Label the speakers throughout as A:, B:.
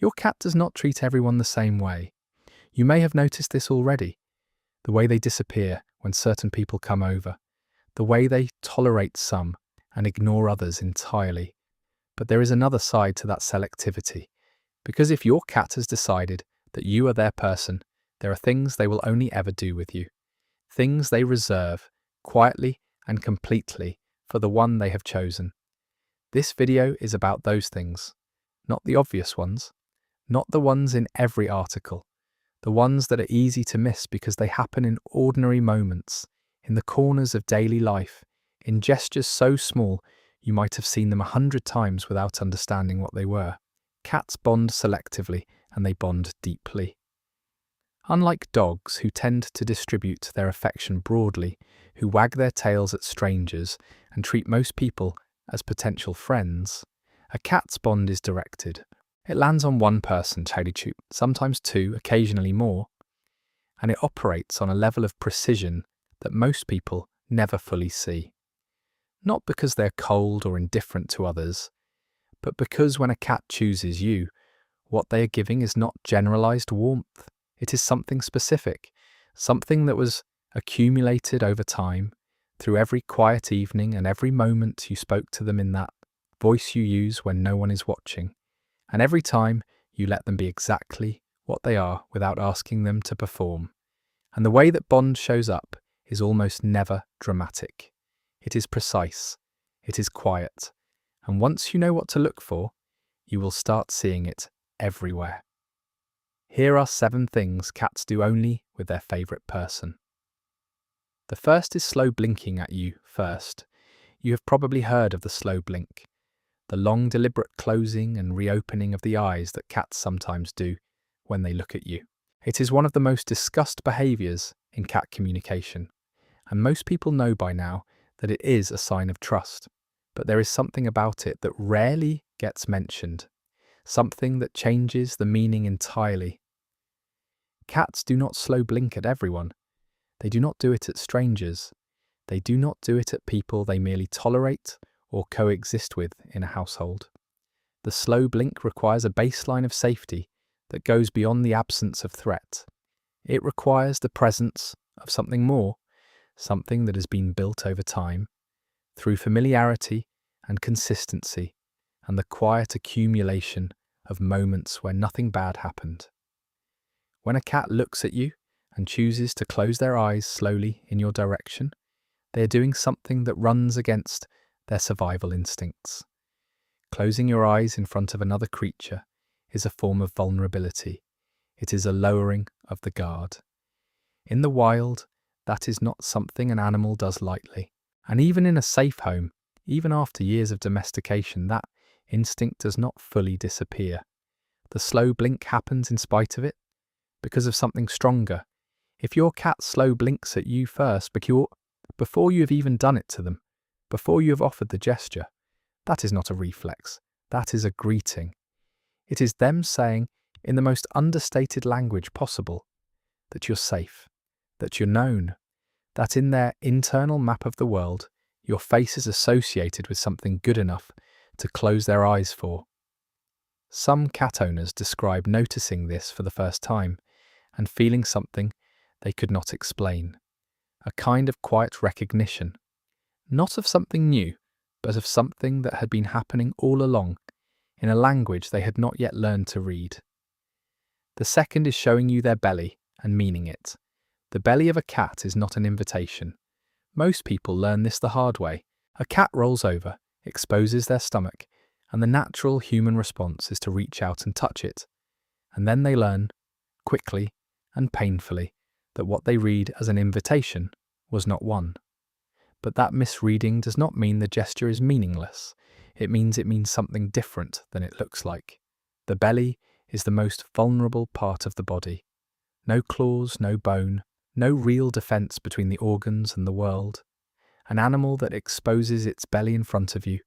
A: Your cat does not treat everyone the same way. You may have noticed this already. The way they disappear when certain people come over. The way they tolerate some and ignore others entirely. But there is another side to that selectivity. Because if your cat has decided that you are their person, there are things they will only ever do with you. Things they reserve, quietly and completely, for the one they have chosen. This video is about those things. Not the obvious ones. Not the ones in every article. The ones that are easy to miss because they happen in ordinary moments, in the corners of daily life, in gestures so small you might have seen them 100 times without understanding what they were. Cats bond selectively, and they bond deeply. Unlike dogs, who tend to distribute their affection broadly, who wag their tails at strangers and treat most people as potential friends, a cat's bond is directed. It lands on one person, sometimes two, occasionally more, and it operates on a level of precision that most people never fully see. Not because they're cold or indifferent to others, but because when a cat chooses you, what they are giving is not generalized warmth. It is something specific, something that was accumulated over time, through every quiet evening and every moment you spoke to them in that voice you use when no one is watching, and every time you let them be exactly what they are without asking them to perform. And the way that bond shows up is almost never dramatic. It is precise, it is quiet, and once you know what to look for, you will start seeing it everywhere. Here are 7 things cats do only with their favourite person. The first is slow blinking at you first. You have probably heard of the slow blink, the long deliberate closing and reopening of the eyes that cats sometimes do when they look at you. It is one of the most discussed behaviours in cat communication, and most people know by now that it is a sign of trust. But there is something about it that rarely gets mentioned, something that changes the meaning entirely. Cats do not slow blink at everyone. They do not do it at strangers. They do not do it at people they merely tolerate or coexist with in a household. The slow blink requires a baseline of safety that goes beyond the absence of threat. It requires the presence of something more, something that has been built over time, through familiarity and consistency, and the quiet accumulation of moments where nothing bad happened. When a cat looks at you and chooses to close their eyes slowly in your direction, they are doing something that runs against their survival instincts. Closing your eyes in front of another creature is a form of vulnerability. It is a lowering of the guard. In the wild, that is not something an animal does lightly. And even in a safe home, even after years of domestication, that instinct does not fully disappear. The slow blink happens in spite of it, because of something stronger. If your cat slow blinks at you first, before you have even done it to them, before you have offered the gesture, that is not a reflex, that is a greeting. It is them saying, in the most understated language possible, that you're safe, that you're known, that in their internal map of the world, your face is associated with something good enough to close their eyes for. Some cat owners describe noticing this for the first time and feeling something they could not explain, a kind of quiet recognition, not of something new, but of something that had been happening all along, in a language they had not yet learned to read. The second is showing you their belly and meaning it. The belly of a cat is not an invitation. Most people learn this the hard way. A cat rolls over, exposes their stomach, and the natural human response is to reach out and touch it. And then they learn, quickly and painfully, that what they read as an invitation was not one. But that misreading does not mean the gesture is meaningless. It means something different than it looks like. The belly is the most vulnerable part of the body. No claws, no bone, no real defense between the organs and the world. An animal that exposes its belly in front of you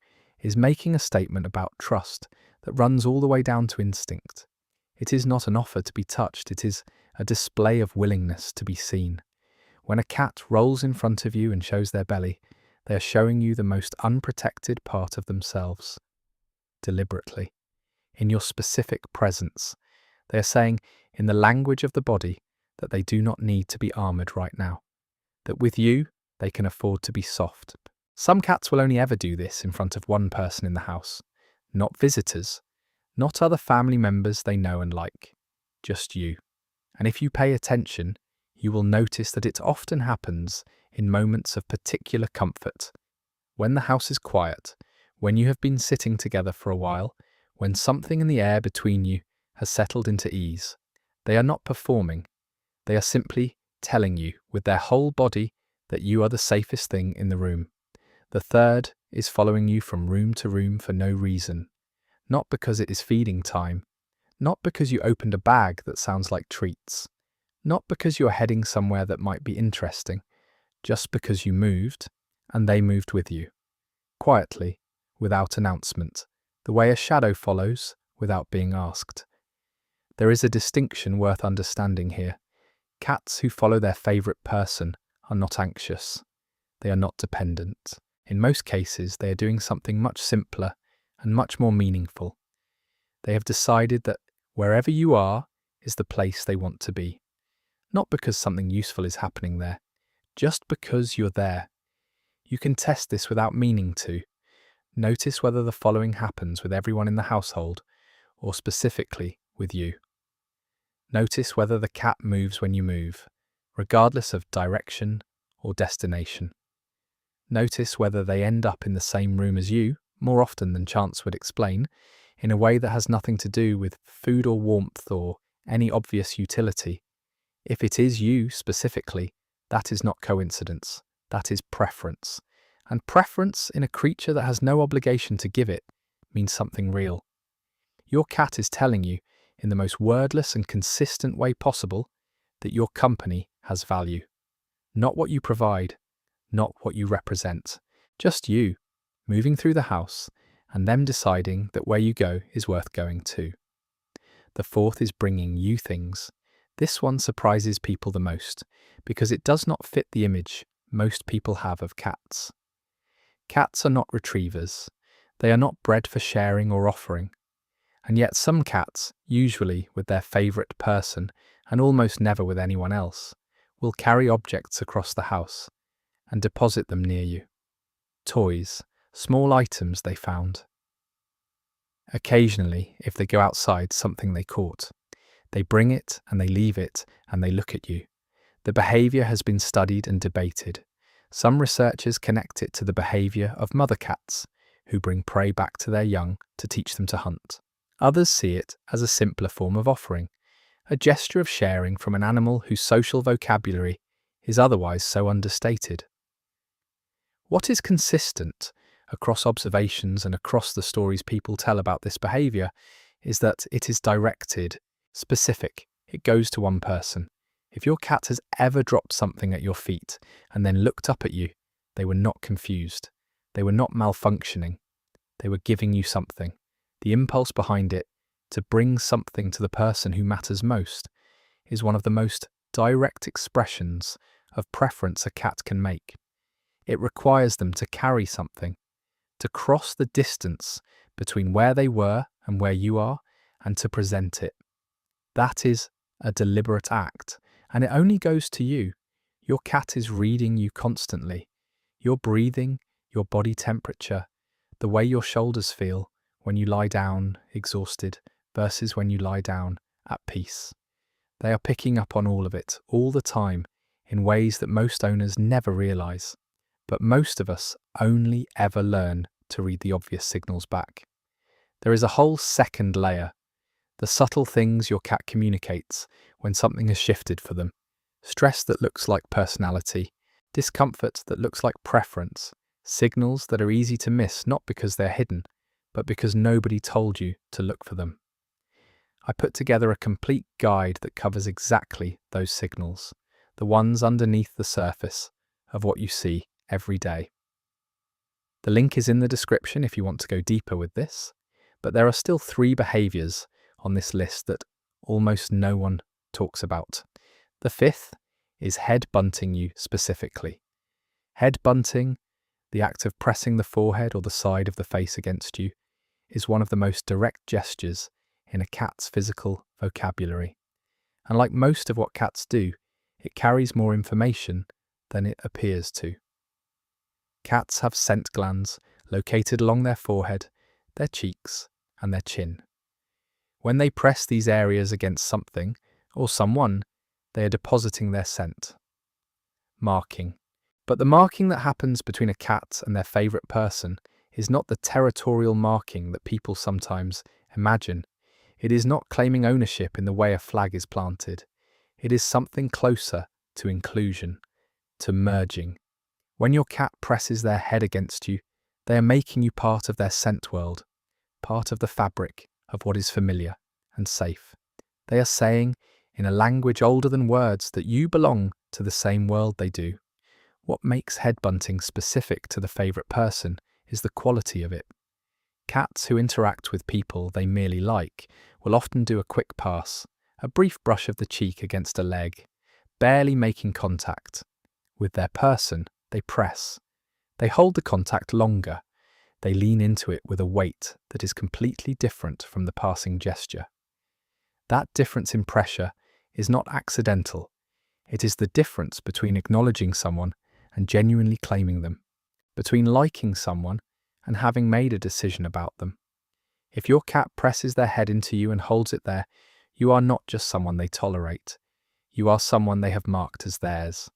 A: is making a statement about trust that runs all the way down to instinct. It is not an offer to be touched, it is a display of willingness to be seen. When a cat rolls in front of you and shows their belly, they are showing you the most unprotected part of themselves. Deliberately. in your specific presence. They are saying, in the language of the body, that they do not need to be armoured right now. That with you, they can afford to be soft. Some cats will only ever do this in front of one person in the house. Not visitors, not other family members they know and like. Just you. And if you pay attention, you will notice that it often happens in moments of particular comfort. When the house is quiet, when you have been sitting together for a while, when something in the air between you has settled into ease. They are not performing. They are simply telling you with their whole body that you are the safest thing in the room. The third is following you from room to room for no reason. Not because it is feeding time. Not because you opened a bag that sounds like treats. Not because you're heading somewhere that might be interesting. Just because you moved, and they moved with you. Quietly, without announcement, the way a shadow follows without being asked. There is a distinction worth understanding here. Cats who follow their favourite person are not anxious. They are not dependent. In most cases, they are doing something much simpler and much more meaningful. They have decided that wherever you are is the place they want to be. Not because something useful is happening there, just because you're there. You can test this without meaning to. Notice whether the following happens with everyone in the household, or specifically with you. Notice whether the cat moves when you move, regardless of direction or destination. Notice whether they end up in the same room as you, more often than chance would explain, in a way that has nothing to do with food or warmth or any obvious utility. If it is you specifically, that is not coincidence, that is preference. And preference in a creature that has no obligation to give it means something real. Your cat is telling you, in the most wordless and consistent way possible, that your company has value. Not what you provide, not what you represent. Just you, moving through the house, and them deciding that where you go is worth going to. The fourth is bringing you things. This one surprises people the most, because it does not fit the image most people have of cats. Cats are not retrievers. They are not bred for sharing or offering. And yet some cats, usually with their favourite person, and almost never with anyone else, will carry objects across the house and deposit them near you. Toys, small items they found. Occasionally, if they go outside, something they caught. They bring it and they leave it and they look at you. The behaviour has been studied and debated. Some researchers connect it to the behaviour of mother cats, who bring prey back to their young to teach them to hunt. Others see it as a simpler form of offering, a gesture of sharing from an animal whose social vocabulary is otherwise so understated. What is consistent across observations and across the stories people tell about this behaviour is that it is directed, specific. It goes to one person. If your cat has ever dropped something at your feet and then looked up at you, they were not confused. They were not malfunctioning. They were giving you something. The impulse behind it, to bring something to the person who matters most, is one of the most direct expressions of preference a cat can make. It requires them to carry something, to cross the distance between where they were and where you are, and to present it. That is a deliberate act, and it only goes to you. Your cat is reading you constantly. Your breathing, your body temperature, the way your shoulders feel when you lie down exhausted versus when you lie down at peace. They are picking up on all of it, all the time, in ways that most owners never realise. But most of us only ever learn to read the obvious signals back. There is a whole second layer, the subtle things your cat communicates when something has shifted for them. Stress that looks like personality, discomfort that looks like preference, signals that are easy to miss not because they're hidden, but because nobody told you to look for them. I put together a complete guide that covers exactly those signals, the ones underneath the surface of what you see every day. The link is in the description if you want to go deeper with this, but there are still 3 behaviours on this list that almost no one talks about. The 5th is head bunting you specifically. Head bunting, the act of pressing the forehead or the side of the face against you, is one of the most direct gestures in a cat's physical vocabulary. And like most of what cats do, it carries more information than it appears to. Cats have scent glands located along their forehead, their cheeks, and their chin. When they press these areas against something or someone, they are depositing their scent. Marking. But the marking that happens between a cat and their favourite person is not the territorial marking that people sometimes imagine. It is not claiming ownership in the way a flag is planted. It is something closer to inclusion, to merging. When your cat presses their head against you, they are making you part of their scent world, part of the fabric of what is familiar and safe. They are saying, in a language older than words, that you belong to the same world they do. What makes head bunting specific to the favourite person is the quality of it. Cats who interact with people they merely like will often do a quick pass, a brief brush of the cheek against a leg, barely making contact. With their person, they press. They hold the contact longer. They lean into it with a weight that is completely different from the passing gesture. That difference in pressure is not accidental. It is the difference between acknowledging someone and genuinely claiming them, between liking someone and having made a decision about them. If your cat presses their head into you and holds it there, you are not just someone they tolerate. You are someone they have marked as theirs.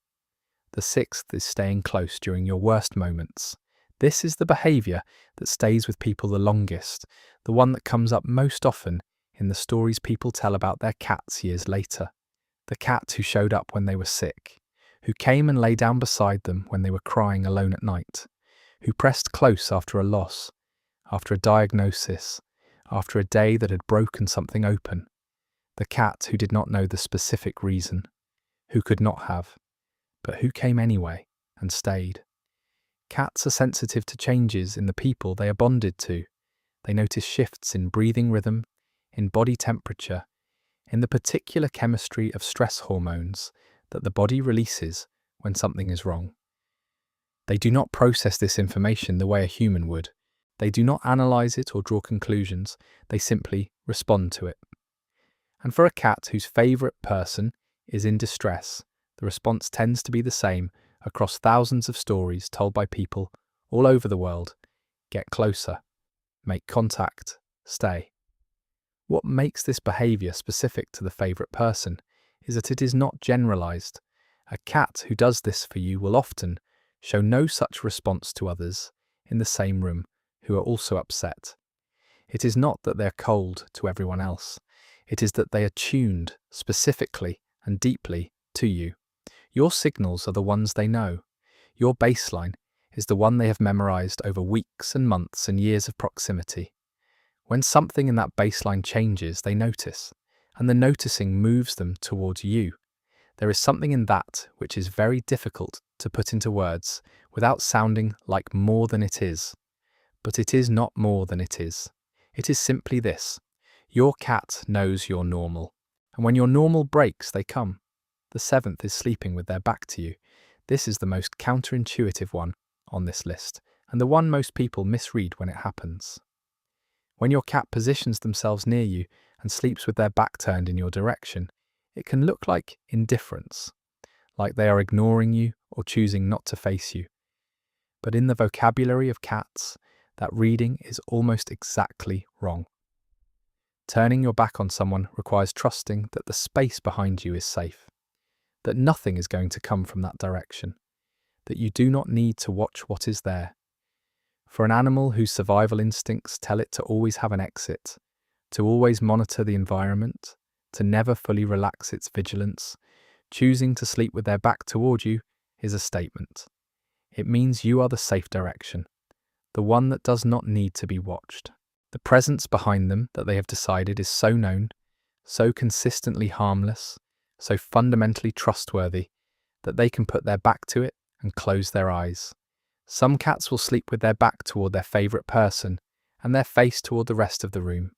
A: The sixth is staying close during your worst moments. This is the behaviour that stays with people the longest, the one that comes up most often in the stories people tell about their cats years later. The cat who showed up when they were sick, who came and lay down beside them when they were crying alone at night, who pressed close after a loss, after a diagnosis, after a day that had broken something open. The cat who did not know the specific reason, who could not have, but who came anyway and stayed. Cats are sensitive to changes in the people they are bonded to. They notice shifts in breathing rhythm, in body temperature, in the particular chemistry of stress hormones that the body releases when something is wrong. They do not process this information the way a human would. They do not analyse it or draw conclusions. They simply respond to it. And for a cat whose favourite person is in distress, the response tends to be the same across thousands of stories told by people all over the world. Get closer. Make contact. Stay. What makes this behaviour specific to the favourite person is that it is not generalised. A cat who does this for you will often show no such response to others in the same room who are also upset. It is not that they are cold to everyone else. It is that they are tuned specifically and deeply to you. Your signals are the ones they know. Your baseline is the one they have memorised over weeks and months and years of proximity. When something in that baseline changes, they notice, and the noticing moves them towards you. There is something in that which is very difficult to put into words without sounding like more than it is. But it is not more than it is. It is simply this. Your cat knows you're normal, and when your normal breaks, they come. The seventh is sleeping with their back to you. This is the most counterintuitive one on this list, and the one most people misread when it happens. When your cat positions themselves near you and sleeps with their back turned in your direction, it can look like indifference, like they are ignoring you or choosing not to face you. But in the vocabulary of cats, that reading is almost exactly wrong. Turning your back on someone requires trusting that the space behind you is safe, that nothing is going to come from that direction, that you do not need to watch what is there. For an animal whose survival instincts tell it to always have an exit, to always monitor the environment, to never fully relax its vigilance, choosing to sleep with their back toward you is a statement. It means you are the safe direction, the one that does not need to be watched. The presence behind them that they have decided is so known, so consistently harmless, so fundamentally trustworthy, that they can put their back to it and close their eyes. Some cats will sleep with their back toward their favourite person and their face toward the rest of the room.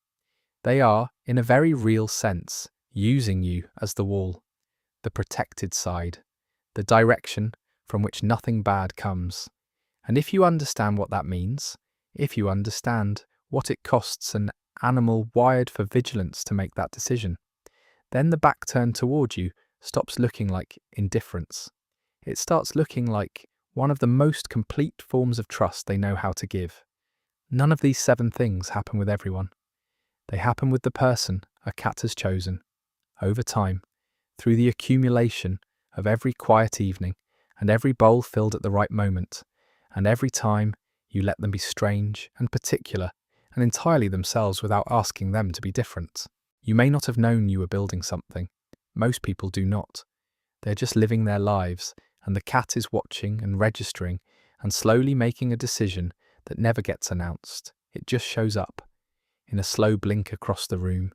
A: They are, in a very real sense, using you as the wall, the protected side, the direction from which nothing bad comes. And if you understand what that means, if you understand what it costs an animal wired for vigilance to make that decision. Then the back turned toward you stops looking like indifference. It starts looking like one of the most complete forms of trust they know how to give. None of these 7 things happen with everyone. They happen with the person a cat has chosen, over time, through the accumulation of every quiet evening and every bowl filled at the right moment, and every time you let them be strange and particular and entirely themselves without asking them to be different. You may not have known you were building something. Most people do not. They're just living their lives, and the cat is watching and registering and slowly making a decision that never gets announced. It just shows up, in a slow blink across the room,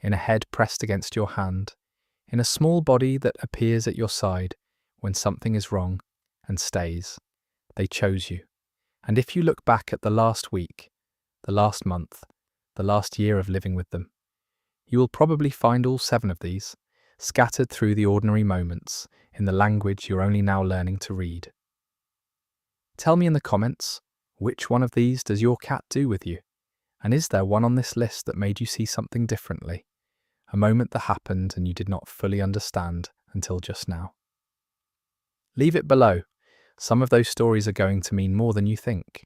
A: in a head pressed against your hand, in a small body that appears at your side when something is wrong, and stays. They chose you. And if you look back at the last week, the last month, the last year of living with them, you will probably find all 7 of these, scattered through the ordinary moments in the language you're only now learning to read. Tell me in the comments, which one of these does your cat do with you? And is there one on this list that made you see something differently? A moment that happened and you did not fully understand until just now. Leave it below. Some of those stories are going to mean more than you think.